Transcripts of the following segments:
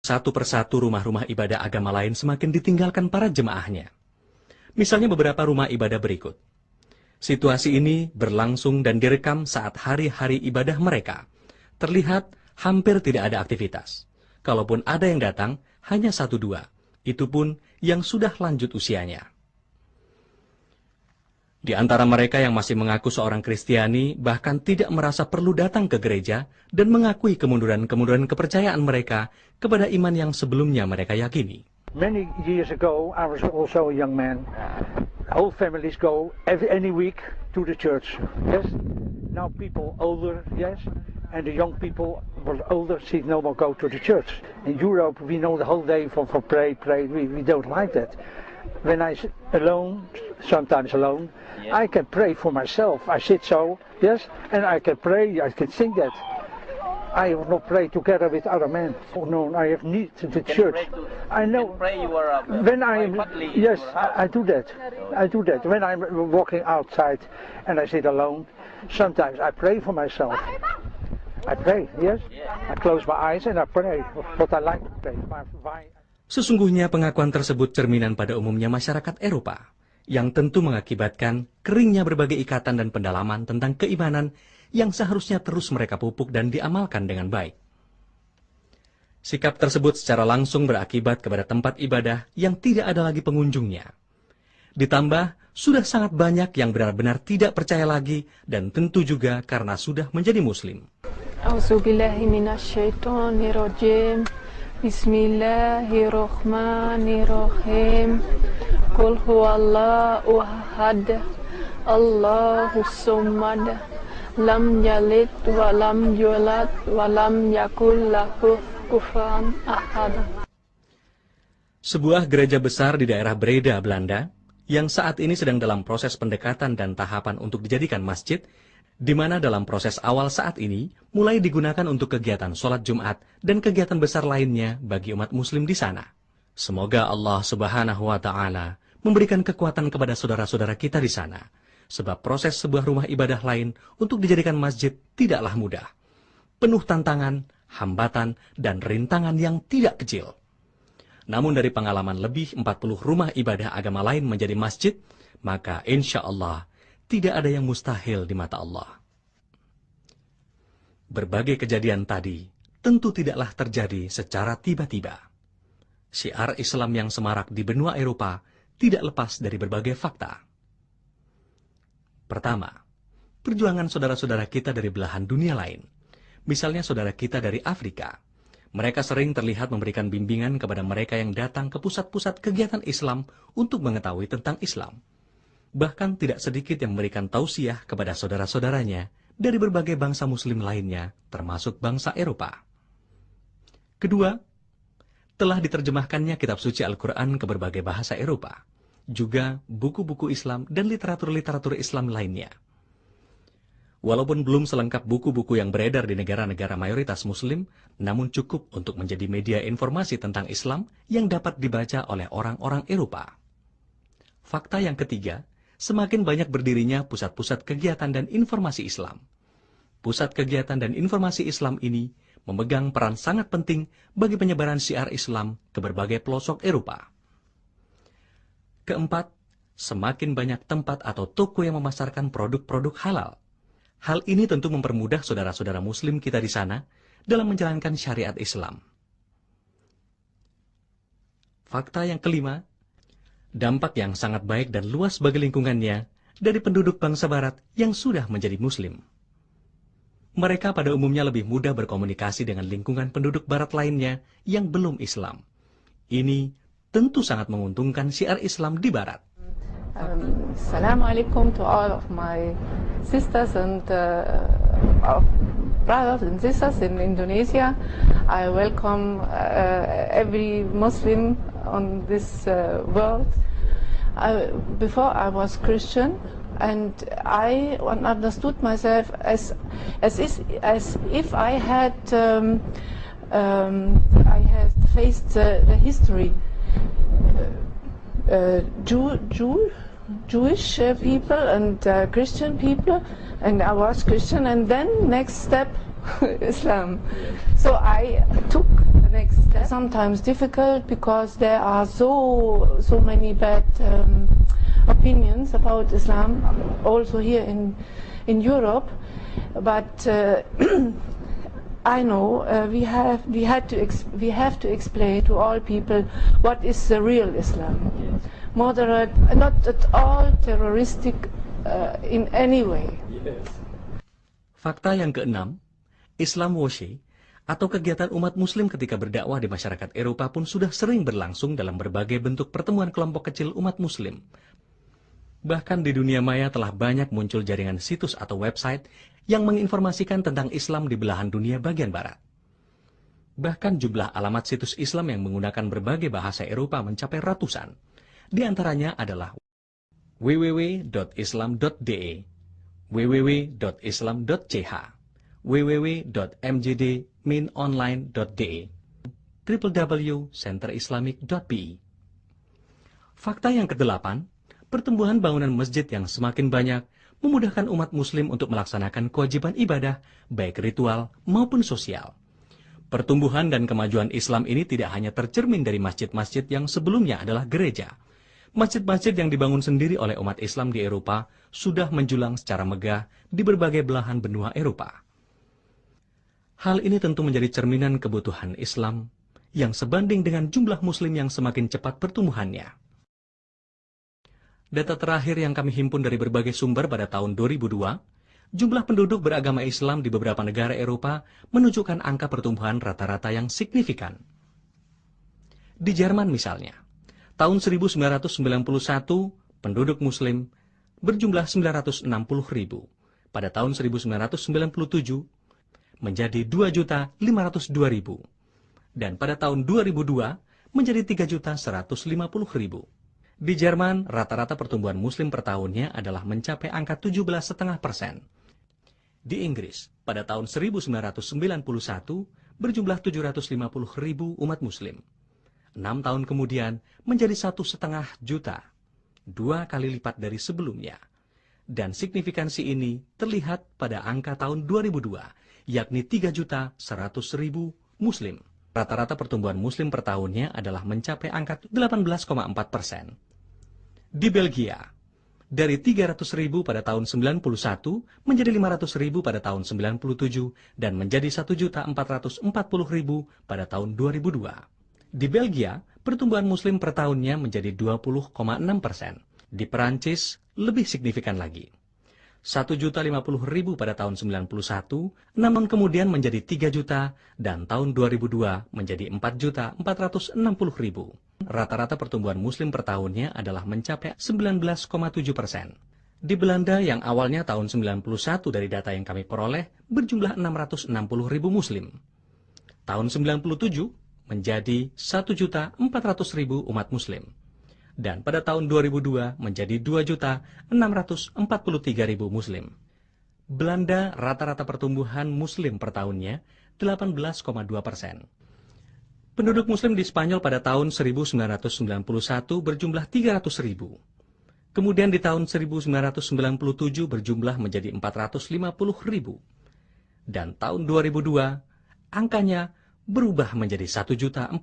satu persatu rumah-rumah ibadah agama lain semakin ditinggalkan para jemaahnya. Misalnya beberapa rumah ibadah berikut. Situasi ini berlangsung dan direkam saat hari-hari ibadah mereka. Terlihat hampir tidak ada aktivitas. Kalaupun ada yang datang, hanya 1-2. Itu pun yang sudah lanjut usianya. Di antara mereka yang masih mengaku seorang Kristiani, bahkan tidak merasa perlu datang ke gereja dan mengakui kemunduran-kemunduran kepercayaan mereka kepada iman yang sebelumnya mereka yakini. Many years ago, I was also a young man. Whole families go any week to the church. Yes. Now people older, yes, and the young people were older, see no more go to the church. In Europe, we know the whole day for pray. We don't like that. When I alone, sometimes alone, I can pray for myself. I sit so, yes, and I can pray. I can sing that. I will not pray together with other men. Oh no, I have need to the church. I know. When I am, yes, I do that. I do that. When I'm walking outside and I sit alone, sometimes I pray for myself. I pray, yes. I close my eyes and I pray. What I like to pray. Sesungguhnya pengakuan tersebut cerminan pada umumnya masyarakat Eropa, yang tentu mengakibatkan keringnya berbagai ikatan dan pendalaman tentang keimanan yang seharusnya terus mereka pupuk dan diamalkan dengan baik. Sikap tersebut secara langsung berakibat kepada tempat ibadah yang tidak ada lagi pengunjungnya. Ditambah, sudah sangat banyak yang benar-benar tidak percaya lagi dan tentu juga karena sudah menjadi muslim. Auzubillahiminasyaitonirrajim. Bismillahirrahmanirrahim. Qul huwallahu ahad. Allahus samad. Lam yalid wa lam yulad wa lam yakul lahu kufuwan ahad. Sebuah gereja besar di daerah Breda, Belanda, yang saat ini sedang dalam proses pendekatan dan tahapan untuk dijadikan masjid, di mana dalam proses awal saat ini mulai digunakan untuk kegiatan sholat Jumat dan kegiatan besar lainnya bagi umat muslim di sana. Semoga Allah Subhanahu wa Ta'ala memberikan kekuatan kepada saudara-saudara kita di sana, sebab proses sebuah rumah ibadah lain untuk dijadikan masjid tidaklah mudah. Penuh tantangan, hambatan, dan rintangan yang tidak kecil. Namun dari pengalaman lebih 40 rumah ibadah agama lain menjadi masjid, maka insya Allah tidak ada yang mustahil di mata Allah. Berbagai kejadian tadi tentu tidaklah terjadi secara tiba-tiba. Syiar Islam yang semarak di benua Eropa tidak lepas dari berbagai fakta. Pertama, perjuangan saudara-saudara kita dari belahan dunia lain. Misalnya saudara kita dari Afrika. Mereka sering terlihat memberikan bimbingan kepada mereka yang datang ke pusat-pusat kegiatan Islam untuk mengetahui tentang Islam. Bahkan tidak sedikit yang memberikan tausiah kepada saudara-saudaranya dari berbagai bangsa muslim lainnya, termasuk bangsa Eropa. Kedua, telah diterjemahkannya kitab suci Al-Quran ke berbagai bahasa Eropa, juga buku-buku Islam dan literatur-literatur Islam lainnya. Walaupun belum selengkap buku-buku yang beredar di negara-negara mayoritas muslim, namun cukup untuk menjadi media informasi tentang Islam yang dapat dibaca oleh orang-orang Eropa. Fakta yang ketiga, semakin banyak berdirinya pusat-pusat kegiatan dan informasi Islam. Pusat kegiatan dan informasi Islam ini memegang peran sangat penting bagi penyebaran syiar Islam ke berbagai pelosok Eropa. Keempat, semakin banyak tempat atau toko yang memasarkan produk-produk halal. Hal ini tentu mempermudah saudara-saudara muslim kita di sana dalam menjalankan syariat Islam. Fakta yang kelima, dampak yang sangat baik dan luas bagi lingkungannya dari penduduk bangsa barat yang sudah menjadi muslim. Mereka pada umumnya lebih mudah berkomunikasi dengan lingkungan penduduk barat lainnya yang belum Islam. Ini tentu sangat menguntungkan syiar Islam di barat. Assalamualaikum to all of my sisters and brothers and sisters in Indonesia. I welcome every Muslim on this world. Before I was Christian, and I understood myself as if I had faced the history. Jewish people and Christian people, and I was Christian, and then next step Islam. So I took the next step. Sometimes difficult because there are so many bad opinions about Islam, also here in Europe. But I know we have to explain to all people what is the real Islam. Moderate, not at all terroristic in any way. Fakta yang keenam, Islam washing atau kegiatan umat muslim ketika berdakwah di masyarakat Eropa pun sudah sering berlangsung dalam berbagai bentuk pertemuan kelompok kecil umat muslim. Bahkan di dunia maya telah banyak muncul jaringan situs atau website yang menginformasikan tentang Islam di belahan dunia bagian barat. Bahkan jumlah alamat situs Islam yang menggunakan berbagai bahasa Eropa mencapai ratusan. Di antaranya adalah www.islam.de, www.islam.ch, www.mjdminonline.de, www.centerislamic.be. Fakta yang kedelapan, pertumbuhan bangunan masjid yang semakin banyak memudahkan umat muslim untuk melaksanakan kewajiban ibadah, baik ritual maupun sosial. Pertumbuhan dan kemajuan Islam ini tidak hanya tercermin dari masjid-masjid yang sebelumnya adalah gereja. Masjid-masjid yang dibangun sendiri oleh umat Islam di Eropa sudah menjulang secara megah di berbagai belahan benua Eropa. Hal ini tentu menjadi cerminan kebutuhan Islam yang sebanding dengan jumlah muslim yang semakin cepat pertumbuhannya. Data terakhir yang kami himpun dari berbagai sumber pada tahun 2002, jumlah penduduk beragama Islam di beberapa negara Eropa menunjukkan angka pertumbuhan rata-rata yang signifikan. Di Jerman misalnya, tahun 1991 penduduk muslim berjumlah 960.000, pada tahun 1997 menjadi 2.502.000, dan pada tahun 2002 menjadi 3.150.000. Di Jerman, rata-rata pertumbuhan muslim per tahunnya adalah mencapai angka 17,5%. Di Inggris, pada tahun 1991 berjumlah 750.000 umat muslim. 6 tahun kemudian menjadi 1,5 juta, 2 kali lipat dari sebelumnya. Dan signifikansi ini terlihat pada angka tahun 2002, yakni 3.100.000 muslim. Rata-rata pertumbuhan muslim per tahunnya adalah mencapai angka 18,4%. Di Belgia, dari 300.000 pada tahun 91 menjadi 500.000 pada tahun 97 dan menjadi 1.440.000 pada tahun 2002. Di Belgia, pertumbuhan muslim per tahunnya menjadi 20,6%. Di Perancis, lebih signifikan lagi. 1.050.000 pada tahun 91, namun kemudian menjadi 3 juta, dan tahun 2002 menjadi 4.460.000. Rata-rata pertumbuhan muslim per tahunnya adalah mencapai 19,7%. Di Belanda yang awalnya tahun 91 dari data yang kami peroleh berjumlah 660.000 muslim. Tahun 97 menjadi 1.400.000 umat muslim. Dan pada tahun 2002 menjadi 2.643.000 muslim. Belanda rata-rata pertumbuhan muslim per tahunnya 18,2%. Penduduk muslim di Spanyol pada tahun 1991 berjumlah 300.000. Kemudian di tahun 1997 berjumlah menjadi 450.000. Dan tahun 2002 angkanya berubah menjadi 1.400.000.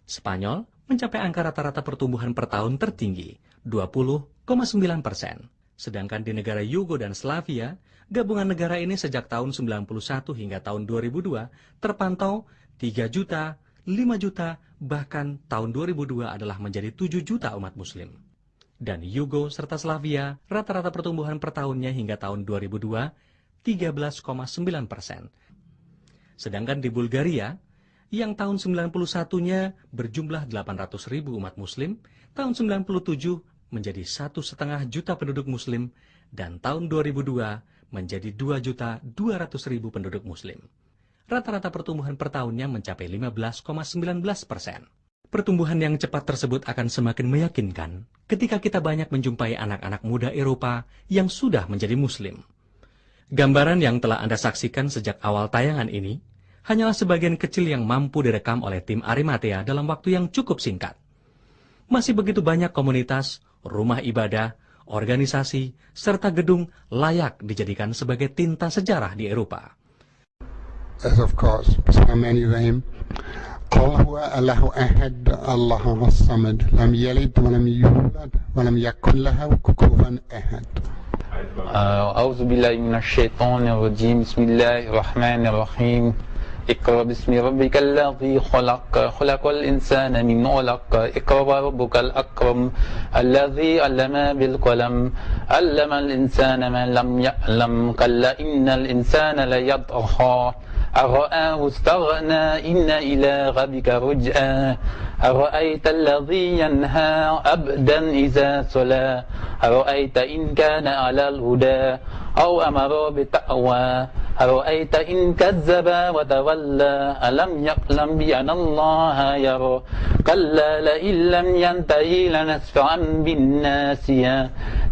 Spanyol mencapai angka rata-rata pertumbuhan per tahun tertinggi, 20,9%. Sedangkan di negara Yugo dan Slavia, gabungan negara ini sejak tahun 91 hingga tahun 2002 terpantau 3 juta, 5 juta, bahkan tahun 2002 adalah menjadi 7 juta umat muslim. Dan Yugo serta Slavia, rata-rata pertumbuhan per tahunnya hingga tahun 2002, 13,9%. Sedangkan di Bulgaria, yang tahun 91-nya berjumlah 800.000 umat muslim, tahun 97 menjadi 1,5 juta penduduk muslim, dan tahun 2002 menjadi 2.200.000 penduduk muslim. Rata-rata pertumbuhan per tahunnya mencapai 15,19%. Pertumbuhan yang cepat tersebut akan semakin meyakinkan ketika kita banyak menjumpai anak-anak muda Eropa yang sudah menjadi muslim. Gambaran yang telah Anda saksikan sejak awal tayangan ini hanyalah sebagian kecil yang mampu direkam oleh tim Arimatea dalam waktu yang cukup singkat. Masih begitu banyak komunitas, rumah ibadah, organisasi, serta gedung layak dijadikan sebagai tinta sejarah di Eropa. As of course, so many of them قل هو الله أحد الله الصمد لم يلد ولم يولد ولم يكن له كفوا أحد. أعوذ بالله من الشيطان الرجيم. بسم الله الرحمن الرحيم. اقرأ باسم ربك الذي خلق خلق الإنسان من علق اقرأ وربك الأكرم الذي علم بالقلم علم الإنسان ما لم يعلم كلا إن الإنسان ليطغى أرآه استغنى إن إلى ربك رجعا أرأيت الذي ينهى عبدا إذا صلى أرأيت إن كان على الهدى أو أمر بالتقوى أرأيت إن كذب وتولى ألم يعلم بأن الله يرى كلا لئن لم ينتهي لنسفعا بالناسية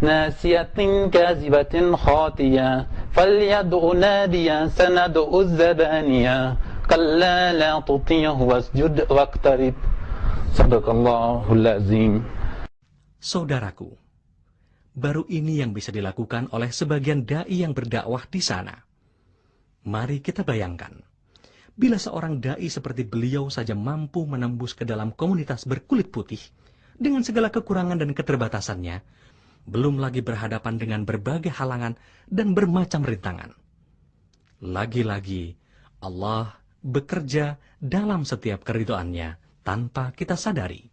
ناسية كاذبة خاطية فليدع ناديا سندع الزبانية كلا لا تطيعه واسجد واقترب. Sadaqallahul azim. Saudaraku, baru ini yang bisa dilakukan oleh sebagian dai yang berdakwah di sana. Mari kita bayangkan, bila seorang dai seperti beliau saja mampu menembus ke dalam komunitas berkulit putih dengan segala kekurangan dan keterbatasannya, belum lagi berhadapan dengan berbagai halangan dan bermacam rintangan. Lagi-lagi, Allah bekerja dalam setiap keridhoannya tanpa kita sadari.